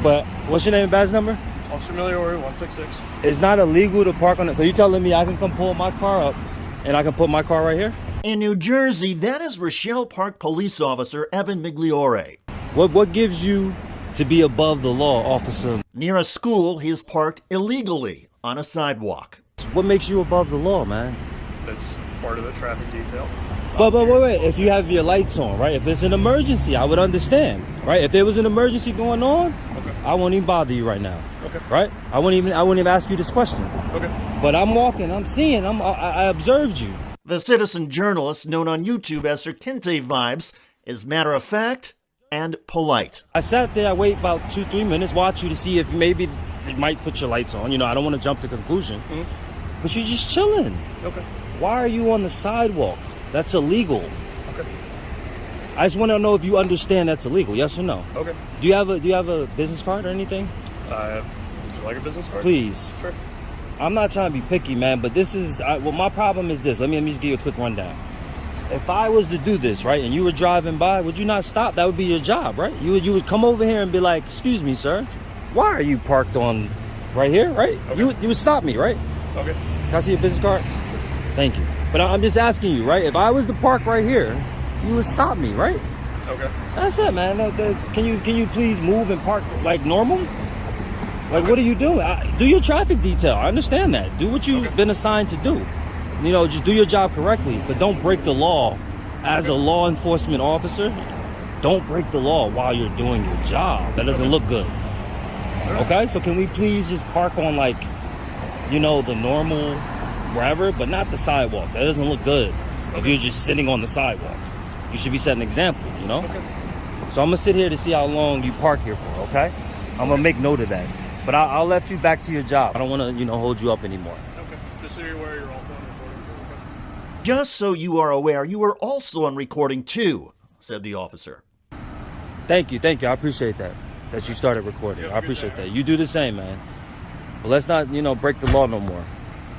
But what's your name and badge number? Officer Miliori, 166. It's not illegal to park on it. So you telling me I can come pull my car up and I can put my car right here? In New Jersey, that is Rochelle Park police officer Evan Migliore. What gives you to be above the law, officer? Near a school, he is parked illegally on a sidewalk. What makes you above the law, man? That's part of the traffic detail. But wait. If you have your lights on, right? If it's an emergency, I would understand, right? If there was an emergency going on, Okay. I won't even bother you right now. Okay. Right? I wouldn't even ask you this question. Okay. But I'm walking, I'm seeing, I observed you. The citizen journalist, known on YouTube as SirKnyteVibez, is matter-of-fact and polite. I sat there, I wait about 2-3 minutes, watch you to see if maybe they might put your lights on. You know, I don't want to jump to conclusion. Mm-hmm. But you're just chilling. Okay. Why are you on the sidewalk? That's illegal. Okay. I just want to know if you understand that's illegal. Yes or no? Okay. Do you have a business card or anything? Would you like a business card? Please. Sure. I'm not trying to be picky, man, but this is, well, my problem is this. Let me just give you a quick rundown. If I was to do this, right, and you were driving by, would you not stop? That would be your job, right? You would come over here and be like, excuse me, sir, why are you parked on right here, right? Okay. You would stop me, right? Okay. Can I see your business card? Thank you. But I'm just asking you, right? If I was to park right here, you would stop me, right? Okay. That's it, man. Can you please move and park like normal? Like, what are you doing? Do your traffic detail. I understand that. Do what you've been assigned to do. You know, just do your job correctly, but don't break the law. As a law enforcement officer, don't break the law while you're doing your job. That doesn't look good. Okay? So can we please just park on, like, you know, the normal wherever, but not the sidewalk. That doesn't look good if you're just sitting on the sidewalk. You should be setting an example, you know? Okay. So I'm going to sit here to see how long you park here for, okay? I'm going to make note of that. But I'll let you back to your job. I don't want to, you know, hold you up anymore. Okay. Just so you're aware, you're also on recording. Okay. Just so you are aware, you are also on recording too, said the officer. Thank you. I appreciate that you started recording. I appreciate that. You do the same, man. But let's not, you know, break the law no more.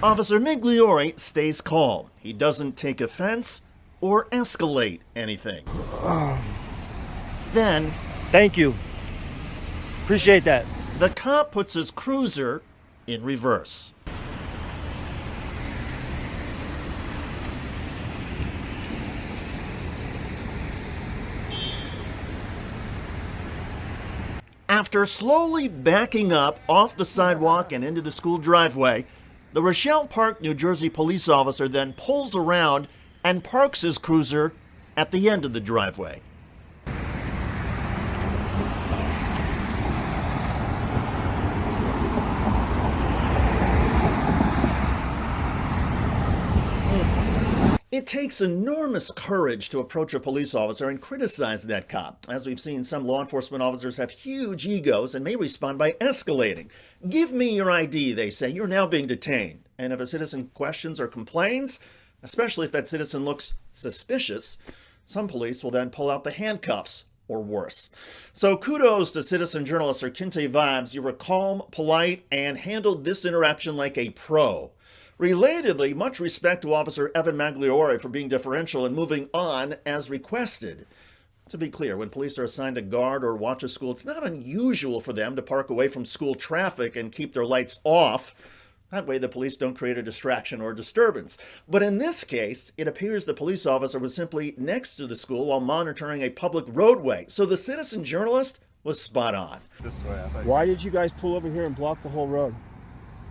Officer Migliore stays calm. He doesn't take offense or escalate anything. Then, Thank you. Appreciate that. the cop puts his cruiser in reverse. After slowly backing up off the sidewalk and into the school driveway, the Rochelle Park, New Jersey police officer then pulls around and parks his cruiser at the end of the driveway. It takes enormous courage to approach a police officer and criticize that cop. As we've seen, some law enforcement officers have huge egos and may respond by escalating. Give me your ID, they say. You're now being detained. And if a citizen questions or complains, especially if that citizen looks suspicious, some police will then pull out the handcuffs or worse. So kudos to citizen journalist SirKnyteVibez. You were calm, polite, and handled this interaction like a pro. Relatedly, much respect to Officer Evan Migliore for being differential and moving on as requested. To be clear, when police are assigned to guard or watch a school, it's not unusual for them to park away from school traffic and keep their lights off. That way the police don't create a distraction or disturbance. But in this case, it appears the police officer was simply next to the school while monitoring a public roadway. So the citizen journalist was spot on. This way, I thought. Why did you guys pull over here and block the whole road?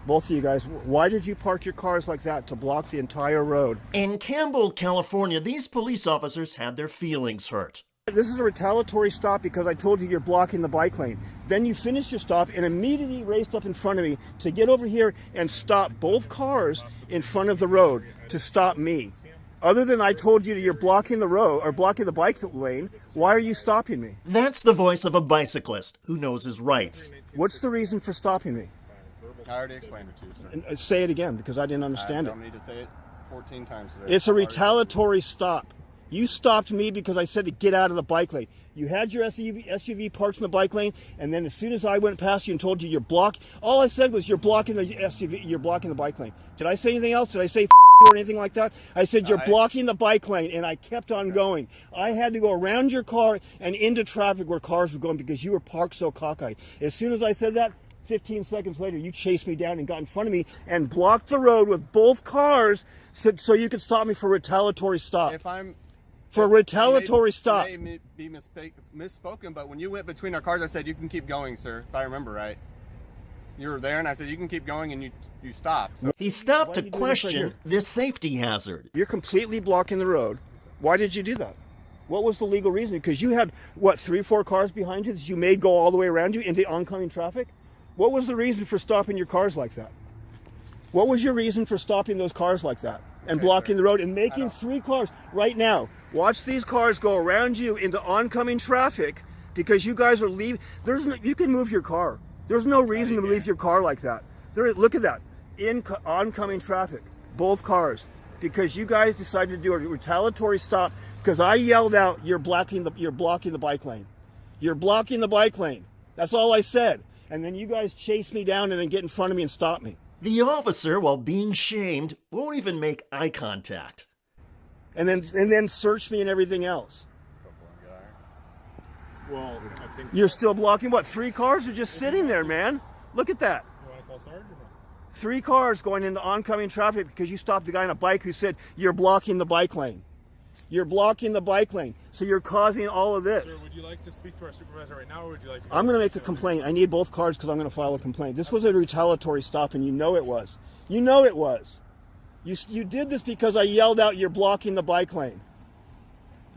Both of you guys, why did you park your cars like that to block the entire road? In Campbell, California, these police officers had their feelings hurt. This is a retaliatory stop because I told you you're blocking the bike lane. Then you finished your stop and immediately raced up in front of me to get over here and stop both cars in front of the road to stop me. Other than I told you you're blocking the road or blocking the bike lane, why are you stopping me? That's the voice of a bicyclist who knows his rights. What's the reason for stopping me? I already explained it to you, sir. And say it again because I didn't understand I it. don't need to say it 14 times today. It's a retaliatory stop. You stopped me because I said to get out of the bike lane. You had your SUV parked in the bike lane, and then as soon as I went past you and told you you're blocking, all I said was you're blocking the SUV, you're blocking the bike lane. Did I say anything else? Did I say or anything like that. I said, you're blocking the bike lane, and I kept on going. I had to go around your car and into traffic where cars were going because you were parked so cockeyed. As soon as I said that, 15 seconds later, you chased me down and got in front of me and blocked the road with both cars so you could stop me for retaliatory stop. For retaliatory stop. It may be misspoken, but when you went between our cars, I said, you can keep going, sir, if I remember right. You were there, and I said, you can keep going, and you stopped. So. He stopped to question this safety hazard. You're completely blocking the road. Why did you do that? What was the legal reason? Because you had, what, 3 or 4 cars behind you that you made go all the way around you into oncoming traffic? What was the reason for stopping your cars like that? What was your reason for stopping those cars like that and blocking the road and making 3 cars right now? Watch these cars go around you into oncoming traffic because you guys are leaving. You can move your car. There's no reason to leave your car like that. Look at that. Oncoming traffic, both cars, because you guys decided to do a retaliatory stop because I yelled out, you're blocking the bike lane. You're blocking the bike lane. That's all I said. And then you guys chase me down and then get in front of me and stop me. The officer, while being shamed, won't even make eye contact. And then search me and everything else. Well, I think You're still blocking what? 3 cars are just sitting there, man. Look at that. you want to call Sarge or not? 3 cars going into oncoming traffic because you stopped a guy on a bike who said you're blocking the bike lane. You're blocking the bike lane. So you're causing all of this. Sir, would you like to speak to our supervisor right now, or would you like to... I'm going to make a complaint. I need both cars because I'm going to file a complaint. This was a retaliatory stop, and you know it was. You know it was. You did this because I yelled out, you're blocking the bike lane.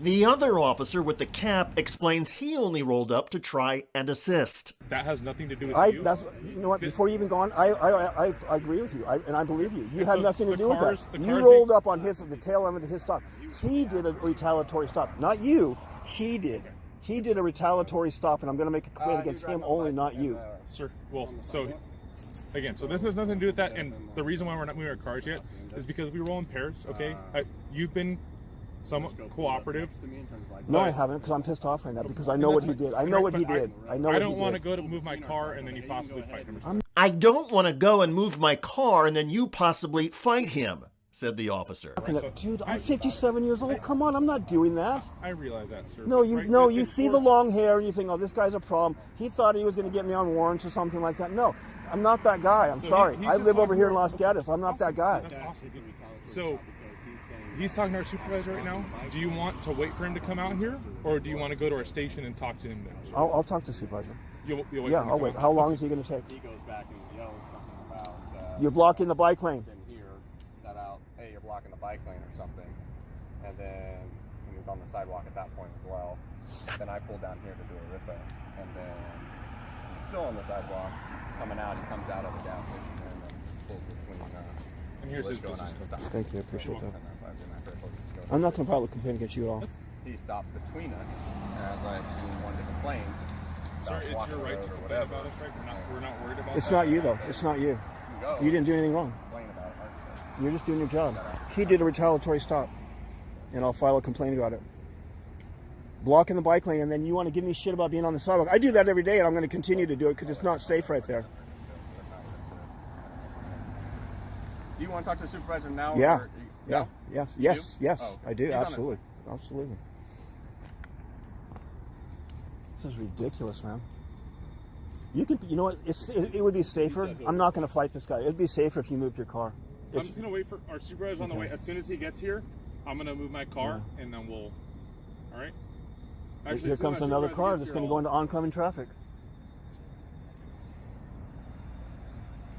The other officer with the cap explains he only rolled up to try and assist. That has nothing to do with you. You know what? Before you even go on, I agree with you, and I believe you. You had nothing to do with that. You rolled up on the tail end of his stop. He did a retaliatory stop, not you. He did. He did a retaliatory stop, and I'm going to make a complaint against him only, not you. Sir, well, so again, so this has nothing to do with that, and the reason why we're not moving our cars yet is because we roll in pairs. Okay, you've been somewhat cooperative. No, I haven't, because I'm pissed off right now because I know what he did. I know what he did. I don't want to go to move my car and then you possibly fight him. I don't want to go and move my car and then you possibly fight him, said the officer. Dude, I'm 57 years old. Come on, I'm not doing that. I realize that, sir. No, you see the long hair and you think, oh, this guy's a problem. He thought he was going to get me on warrants or something like that. No, I'm not that guy. I'm sorry. I live over here in Los Gatos. I'm not that guy. That's awesome. So he's talking to our supervisor right now. Do you want to wait for him to come out here, or do you want to go to our station and talk to him there? I'll talk to the supervisor. You'll wait Yeah, I'll wait. How long is he going to take? He goes back and yells something about... You're blocking the bike lane. Didn't hear that out, hey, you're blocking the bike lane or something. And then he was on the sidewalk at that point as well. Then I pulled down here to do a RIPA. And then he's still on the sidewalk. Coming out, he comes out of the gas station and then pulls between... And here's his business. Thank you. I appreciate that. I'm not going to file a complaint against you at all. He stopped between us as I wanted to complain. Sir, it's your right to complain about us, right? We're not worried about It's that. not you, though. It's not you. You didn't do anything wrong. You're just doing your job. He did a retaliatory stop, and I'll file a complaint about it. Blocking the bike lane, and then you want to give me shit about being on the sidewalk. I do that every day, and I'm going to continue to do it because it's not safe right there. Do you want to talk to the supervisor now? Yeah. Or Yeah. Yeah. Yes. Yes. Oh, I do. he's on it. Absolutely. Absolutely. This is ridiculous, man. You know what? It would be safer. I'm not going to fight this guy. It'd be safer if you moved your car. I'm just going to wait for our supervisor on the way. As soon as he gets here, I'm going to move my car, and then we'll... All right? Actually, Here comes another car that's going to go into oncoming traffic.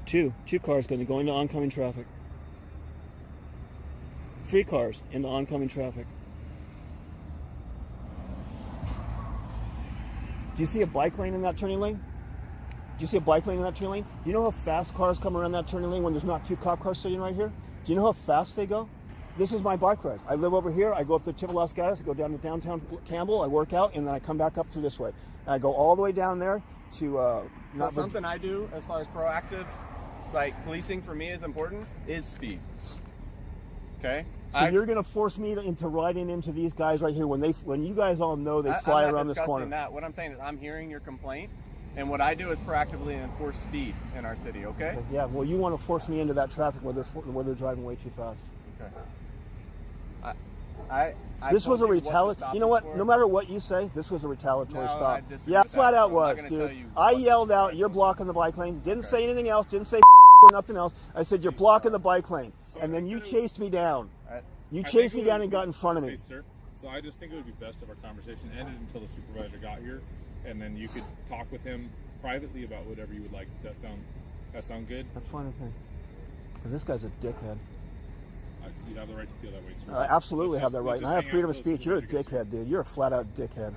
Two cars going to go into oncoming traffic. 3 cars into oncoming traffic. Do you see a bike lane in that turning lane? Do you see a bike lane in that turning lane? Do you know how fast cars come around that turning lane when there's not 2 cop cars sitting right here? Do you know how fast they go? This is my bike ride. I live over here. I go up to tip of Los Gatos. I go down to downtown Campbell. I work out, and then I come back up through this way. And I go all the way down there to... So something I do as far as proactive, like policing for me is important, is speed. Okay? So you're going to force me into riding into these guys right here when you guys all know they fly around this corner. That. What I'm saying is I'm hearing your complaint, and what I do is proactively enforce speed in our city, okay? Yeah, well, you want to force me into that traffic where they're driving way too fast. This was a told you what the retaliatory. stop You know is what? for. No matter what you say, this was a retaliatory No, I stop. disagree Yeah, with flat that, out so I'm not was, gonna tell dude. you I what yelled the out, "You're stop blocking the bike lane." Didn't Okay. say anything else. Didn't say or nothing else. I said, "You're blocking the bike lane," and then you chased me down. You I chased think me it down would and be- got in front of me. Hey, sir. So I just think it would be best if our conversation ended until the supervisor got here, and then you could talk with him privately about whatever you would like. Does that sound good? That's fine with me. 'Cause this guy's a dickhead. You have the right to feel that way, sir. I absolutely Let's have just- that let's right, and just I have hang out freedom of until the speech. You're a supervisor gets here. dickhead, dude. You're a flat out dickhead.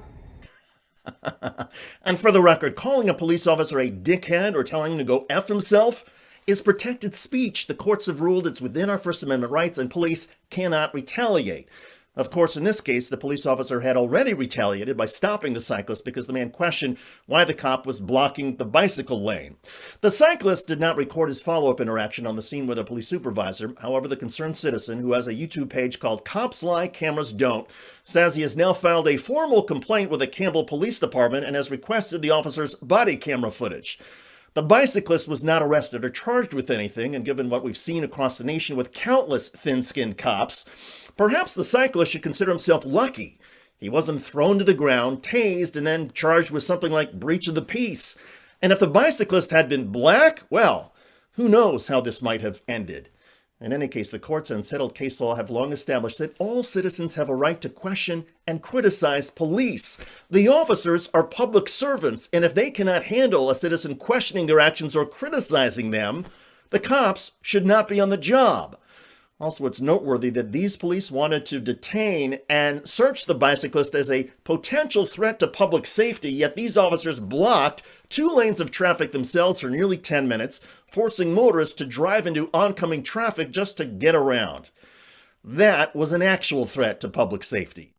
And for the record, calling a police officer a dickhead or telling him to go F himself is protected speech. The courts have ruled it's within our First Amendment rights and police cannot retaliate. Of course, in this case, the police officer had already retaliated by stopping the cyclist because the man questioned why the cop was blocking the bicycle lane. The cyclist did not record his follow-up interaction on the scene with a police supervisor. However, the concerned citizen, who has a YouTube page called Cops Lie, Cameras Don't, says he has now filed a formal complaint with the Campbell Police Department and has requested the officer's body camera footage. The bicyclist was not arrested or charged with anything, and given what we've seen across the nation with countless thin-skinned cops, perhaps the cyclist should consider himself lucky. He wasn't thrown to the ground, tased, and then charged with something like breach of the peace. And if the bicyclist had been black, well, who knows how this might have ended. In any case, the courts and settled case law have long established that all citizens have a right to question and criticize police. The officers are public servants, and if they cannot handle a citizen questioning their actions or criticizing them, the cops should not be on the job. Also, it's noteworthy that these police wanted to detain and search the bicyclist as a potential threat to public safety, yet these officers blocked 2 lanes of traffic themselves for nearly 10 minutes, forcing motorists to drive into oncoming traffic just to get around. That was an actual threat to public safety.